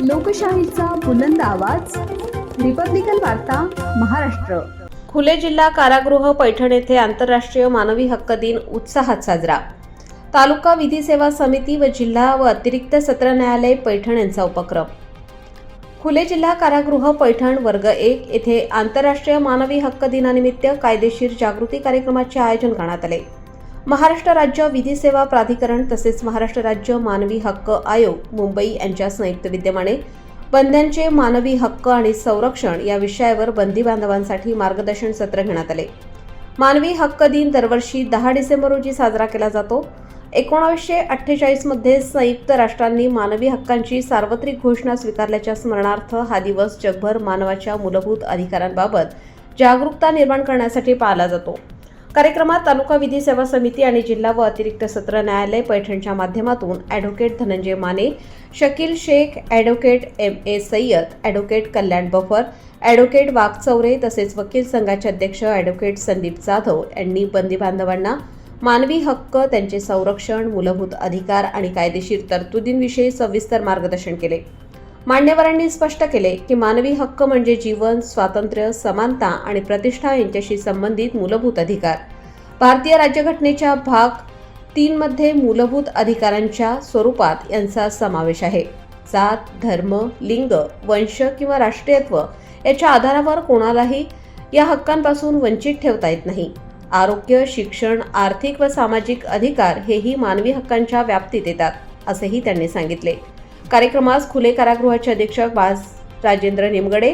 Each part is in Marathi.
लोकशाहीचा बुलंद आवाज, रिपब्लिकन वार्ता, महाराष्ट्र. खुले जिल्हा कारागृह पैठण येथे आंतरराष्ट्रीय मानवी हक्क दिन उत्साहात साजरा. तालुका विधी सेवा समिती व जिल्हा व अतिरिक्त सत्र न्यायालय पैठण यांचा उपक्रम. खुले जिल्हा कारागृह पैठण वर्ग 1 येथे आंतरराष्ट्रीय मानवी हक्क दिनानिमित्त कायदेशीर जागृती कार्यक्रमाचे आयोजन करण्यात आले. महाराष्ट्र राज्य विधी सेवा प्राधिकरण तसेच महाराष्ट्र राज्य मानवी हक्क आयोग मुंबई यांच्या संयुक्त विद्यमाने बंद्यांचे मानवी हक्क आणि संरक्षण या विषयावर बंदी बांधवांसाठी मार्गदर्शन सत्र घेण्यात आले. मानवी हक्क दिन दरवर्षी 10 डिसेंबर रोजी साजरा केला जातो. 1948 मध्ये संयुक्त राष्ट्रांनी मानवी हक्कांची सार्वत्रिक घोषणा स्वीकारल्याच्या स्मरणार्थ हा दिवस जगभर मानवाच्या मूलभूत अधिकारांबाबत जागरूकता निर्माण करण्यासाठी पाळला जातो. कार्यक्रमात तालुका विधी सेवा समिती आणि जिल्हा व अतिरिक्त सत्र न्यायालय पैठणच्या माध्यमातून advocate Dhananjay Mane, Shakeel Shaikh, advocate M.A. Sayyad, advocate Kalyan Bafar, advocate Waghchaure तसेच वकील संघाचे अध्यक्ष ॲडव्होकेट संदीप जाधव यांनी बंदी बांधवांना मानवी हक्क, त्यांचे संरक्षण, मूलभूत अधिकार आणि कायदेशीर तरतुदींविषयी सविस्तर मार्गदर्शन केले. मान्यवरांनी स्पष्ट केले की मानवी हक्क म्हणजे जीवन, स्वातंत्र्य, समानता आणि प्रतिष्ठा यांच्याशी संबंधित मूलभूत अधिकार. भारतीय राज्यघटनेच्या भाग 3 मध्ये मूलभूत अधिकारांच्या स्वरूपात यांचा समावेश आहे. जात, धर्म, लिंग, वंश किंवा राष्ट्रीयत्व याच्या आधारावर कोणालाही या हक्कांपासून वंचित ठेवता येत नाही. आरोग्य, शिक्षण, आर्थिक व सामाजिक अधिकार हेही मानवी हक्कांच्या व्याप्तीत येतात, असेही त्यांनी सांगितले. कार्यक्रमास खुले कारागृहाचे अधीक्षक राजेंद्र निमगडे,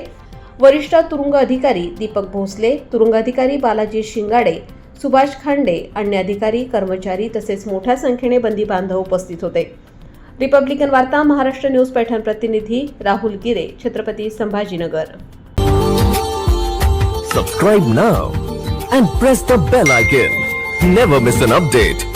वरिष्ठ तुरुंग अधिकारी दीपक भोसले, तुरुंग अधिकारी बालाजी शिंगाडे, सुभाष खांडे, अन्य अधिकारी, कर्मचारी तसेच मोठ्या संख्येने बंदी बांधव उपस्थित होते. रिपब्लिकन वार्ता, महाराष्ट्र न्यूज पैठण प्रतिनिधी राहुल गिरे, Chhatrapati Sambhajinagar. Subscribe now and press the bell icon. Never miss an update.